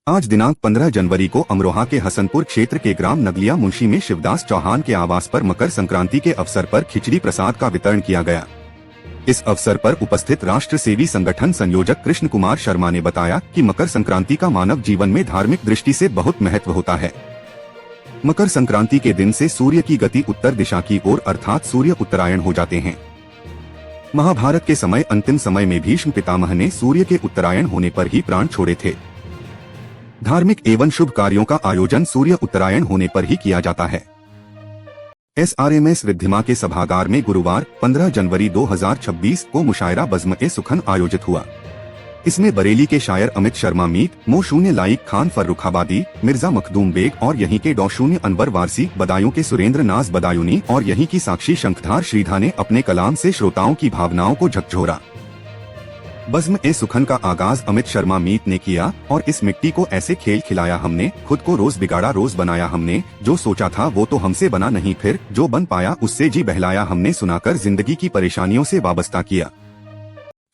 आज दिनांक 15 जनवरी को अमरोहा के हसनपुर क्षेत्र के ग्राम नगलिया मुंशी में शिवदास चौहान के आवास पर मकर संक्रांति के अवसर पर खिचड़ी प्रसाद का वितरण किया गया। इस अवसर पर उपस्थित राष्ट्र सेवी संगठन संयोजक कृष्ण कुमार शर्मा ने बताया कि मकर संक्रांति का मानव जीवन में धार्मिक दृष्टि से बहुत महत्व होता है। मकर संक्रांति के दिन से सूर्य की गति उत्तर दिशा की ओर अर्थात सूर्य उत्तरायण हो जाते हैं। महाभारत के समय अंतिम समय में भीष्म पितामह ने सूर्य के उत्तरायण होने पर ही प्राण छोड़े थे। धार्मिक एवं शुभ कार्यों का आयोजन सूर्य उत्तरायण होने पर ही किया जाता है। SRMS रिद्धिमा के सभागार में गुरुवार 15 जनवरी 2026 को मुशायरा बज़्म-ए-सुखन आयोजित हुआ। इसमें बरेली के शायर अमित शर्मा मीत, मो-शून्य लाइक खान फर्रुखाबादी, मिर्जा मखदूम बेग और यहीं के डॉ-शून्य अनवर वारसी, बदायूं के सुरेंद्र नाज बदायूनी और यहीं की साक्षी शंखधार श्रीधा ने अपने कलाम से श्रोताओं की भावनाओं को झकझोरा। बज़्म-ए-सुखन का आगाज अमित शर्मा मीत ने किया और इस मिट्टी को ऐसे खेल खिलाया हमने, खुद को रोज बिगाड़ा रोज बनाया हमने, जो सोचा था वो तो हमसे बना नहीं, फिर जो बन पाया उससे जी बहलाया हमने, सुनाकर जिंदगी की परेशानियों से वाबस्ता किया।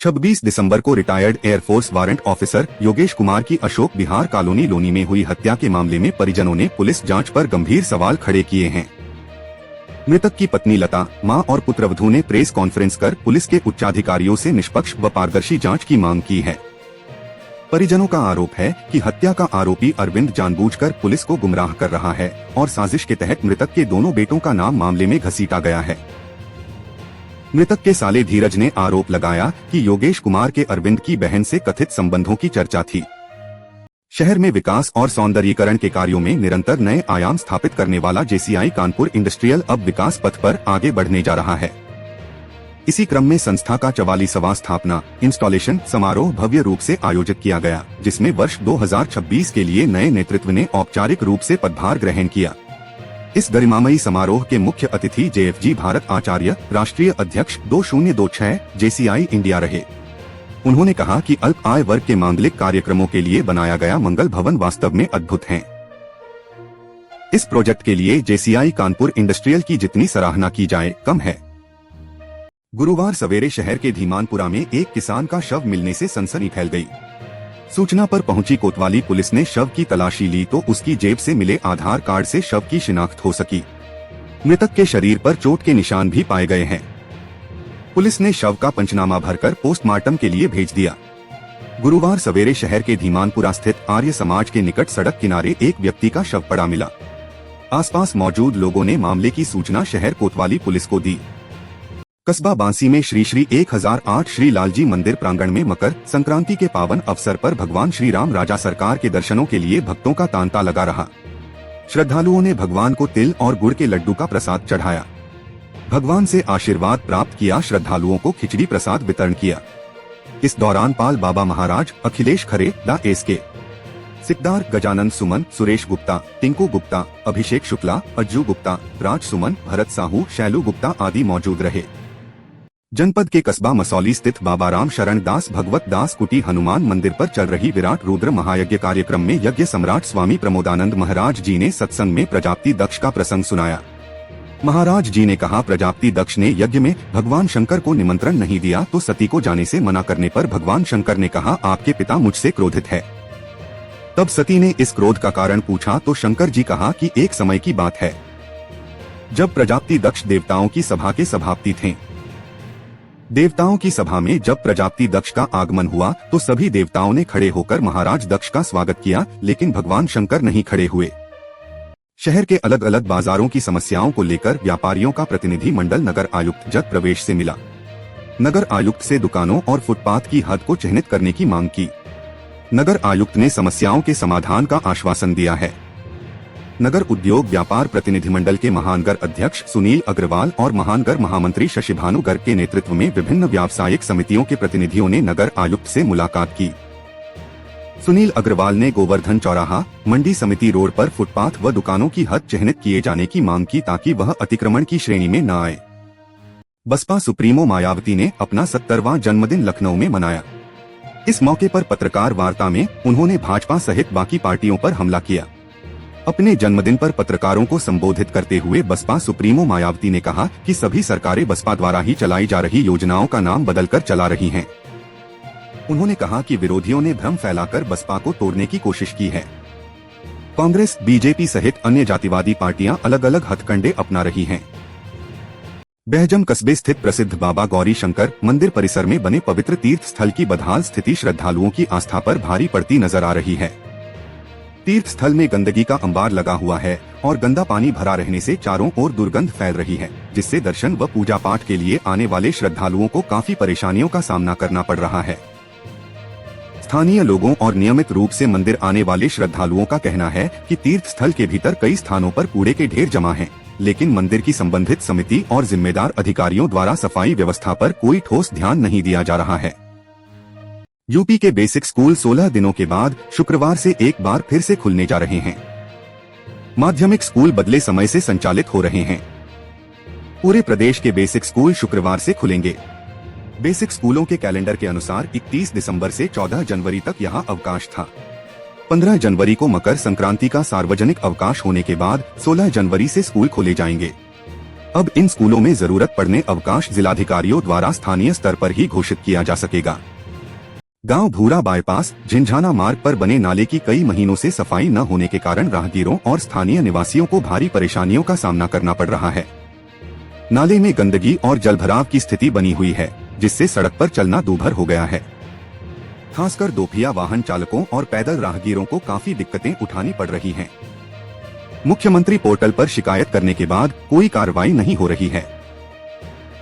26 दिसंबर को retired air force warrant officer Yogesh Kumar की अशोक विहार कॉलोनी लोनी में हुई हत्या के मामले में परिजनों ने पुलिस जांच पर गंभीर सवाल खड़े किए हैं। मृतक की पत्नी लता, मां और पुत्रवधू ने प्रेस कॉन्फ्रेंस कर पुलिस के उच्चाधिकारियों से निष्पक्ष व पारदर्शी जांच की मांग की है। परिजनों का आरोप है कि हत्या का आरोपी अरविंद जानबूझकर पुलिस को गुमराह कर रहा है और साजिश के तहत मृतक के दोनों बेटों का नाम मामले में घसीटा गया है। मृतक के साले धीरज ने आरोप लगाया कि योगेश कुमार के अरविंद की बहन से कथित संबंधों की चर्चा थी। शहर में विकास और सौंदर्यीकरण के कार्यों में निरंतर नए आयाम स्थापित करने वाला JCI कानपुर इंडस्ट्रियल अब विकास पथ पर आगे बढ़ने जा रहा है। इसी क्रम में संस्था का 44वां स्थापना इंस्टॉलेशन समारोह भव्य रूप से आयोजित किया गया, जिसमें वर्ष 2026 के लिए नए नेतृत्व ने औपचारिक रूप से पदभार ग्रहण किया। इस गरिमामयी समारोह के मुख्य अतिथि JFG भारत आचार्य, राष्ट्रीय अध्यक्ष 2026 JCI इंडिया रहे। उन्होंने कहा कि अल्प आय वर्ग के मांगलिक कार्यक्रमों के लिए बनाया गया मंगल भवन वास्तव में अद्भुत है। इस प्रोजेक्ट के लिए JCI कानपुर इंडस्ट्रियल की जितनी सराहना की जाए कम है। गुरुवार सवेरे शहर के धीमानपुरा में एक किसान का शव मिलने से सनसनी फैल गई। सूचना पर पहुंची कोतवाली पुलिस ने शव की तलाशी ली तो उसकी जेब से मिले आधार कार्ड से शव की शिनाख्त हो सकी। मृतक के शरीर पर चोट के निशान भी पाए गए हैं। पुलिस ने शव का पंचनामा भरकर पोस्टमार्टम के लिए भेज दिया। गुरुवार सवेरे शहर के धीमानपुरा स्थित आर्य समाज के निकट सड़क किनारे एक व्यक्ति का शव पड़ा मिला। आसपास मौजूद लोगों ने मामले की सूचना शहर कोतवाली पुलिस को दी। कस्बा बांसी में श्री 1008 श्री लालजी मंदिर प्रांगण में मकर संक्रांति के पावन अवसर पर भगवान श्री राम राजा सरकार के दर्शनों के लिए भक्तों का तांता लगा रहा। श्रद्धालुओं ने भगवान को तिल और गुड़ के लड्डू का प्रसाद चढ़ाया। भगवान से आशीर्वाद प्राप्त किया। श्रद्धालुओं को खिचड़ी प्रसाद वितरण किया। इस दौरान पाल बाबा महाराज, अखिलेश खरे, डा SK सिकदार, गजानंद सुमन, सुरेश गुप्ता, टिंकू गुप्ता, अभिषेक शुक्ला, अज्जू गुप्ता, राज सुमन, भरत साहू, शैलू गुप्ता आदि मौजूद रहे। जनपद के कस्बा मसौली स्थित बाबा राम शरण दास भगवत दास कुटी हनुमान मंदिर पर चल रही विराट रुद्र महायज्ञ कार्यक्रम में यज्ञ सम्राट स्वामी प्रमोदानंद महाराज जी ने सत्संग में प्रजापति दक्ष का प्रसंग सुनाया। महाराज जी ने कहा, प्रजापति दक्ष ने यज्ञ में भगवान शंकर को निमंत्रण नहीं दिया तो सती को जाने से मना करने पर भगवान शंकर ने कहा, आपके पिता मुझसे क्रोधित है। तब सती ने इस क्रोध का कारण पूछा तो शंकर जी कहा कि एक समय की बात है जब प्रजापति दक्ष देवताओं की सभा के सभापति थे। देवताओं की सभा में जब प्रजापति दक्ष का आगमन हुआ तो सभी देवताओं ने खड़े होकर महाराज दक्ष का स्वागत किया, लेकिन भगवान शंकर नहीं खड़े हुए। शहर के अलग अलग बाजारों की समस्याओं को लेकर व्यापारियों का प्रतिनिधि मंडल नगर आयुक्त जग प्रवेश से मिला। नगर आयुक्त से दुकानों और फुटपाथ की हद को चिह्नित करने की मांग की। नगर आयुक्त ने समस्याओं के समाधान का आश्वासन दिया है। नगर उद्योग व्यापार प्रतिनिधिमंडल के महानगर अध्यक्ष सुनील अग्रवाल और महानगर महामंत्री शशिभानु गर्ग के नेतृत्व में विभिन्न व्यावसायिक समितियों के प्रतिनिधियों ने नगर आयुक्त से मुलाकात की। सुनील अग्रवाल ने गोवर्धन चौराहा, मंडी समिति रोड पर फुटपाथ व दुकानों की हद चिह्नित किए जाने की मांग की ताकि वह अतिक्रमण की श्रेणी में न आए। बसपा सुप्रीमो मायावती ने अपना 70वां जन्मदिन लखनऊ में मनाया। इस मौके पर पत्रकार वार्ता में उन्होंने भाजपा सहित बाकी पार्टियों पर हमला किया। अपने जन्मदिन पर पत्रकारों को संबोधित करते हुए बसपा सुप्रीमो मायावती ने कहा कि सभी सरकारें बसपा द्वारा ही चलाई जा रही योजनाओं का नाम बदलकर चला रही हैं। उन्होंने कहा कि विरोधियों ने भ्रम फैलाकर बसपा को तोड़ने की कोशिश की है। कांग्रेस, बीजेपी सहित अन्य जातिवादी पार्टियां अलग अलग हथकंडे अपना रही हैं। बहजम कस्बे स्थित प्रसिद्ध बाबा गौरी शंकर मंदिर परिसर में बने पवित्र तीर्थ स्थल की बदहाल स्थिति श्रद्धालुओं की आस्था पर भारी पड़ती नजर आ रही है। तीर्थ स्थल में गंदगी का अंबार लगा हुआ है और गंदा पानी भरा रहने से चारों ओर दुर्गंध फैल रही है, जिससे दर्शन व पूजा पाठ के लिए आने वाले श्रद्धालुओं को काफी परेशानियों का सामना करना पड़ रहा है। स्थानीय लोगों और नियमित रूप से मंदिर आने वाले श्रद्धालुओं का कहना है कि तीर्थ स्थल के भीतर कई स्थानों पर कूड़े के ढेर जमा हैं, लेकिन मंदिर की संबंधित समिति और जिम्मेदार अधिकारियों द्वारा सफाई व्यवस्था पर कोई ठोस ध्यान नहीं दिया जा रहा है। यूपी के बेसिक स्कूल 16 दिनों के बाद शुक्रवार से एक बार फिर से खुलने जा रहे हैं। माध्यमिक स्कूल बदले समय से संचालित हो रहे हैं। पूरे प्रदेश के बेसिक स्कूल शुक्रवार से खुलेंगे। बेसिक स्कूलों के कैलेंडर के अनुसार 31 दिसंबर से 14 जनवरी तक यहां अवकाश था। 15 जनवरी को मकर संक्रांति का सार्वजनिक अवकाश होने के बाद 16 जनवरी से स्कूल खोले जाएंगे। अब इन स्कूलों में जरूरत पड़ने अवकाश जिलाधिकारियों द्वारा स्थानीय स्तर पर ही घोषित किया जा सकेगा। गांव भूरा बाईपास झिंझाना मार्ग पर बने नाले की कई महीनों से सफाई न होने के कारण राहगीरों और स्थानीय निवासियों को भारी परेशानियों का सामना करना पड़ रहा है। नाले में गंदगी और जलभराव की स्थिति बनी हुई है, जिससे सड़क पर चलना दूभर हो गया है। खासकर दोपहिया वाहन चालकों और पैदल राहगीरों को काफी दिक्कतें उठानी पड़ रही हैं। मुख्यमंत्री पोर्टल पर शिकायत करने के बाद कोई कार्रवाई नहीं हो रही है।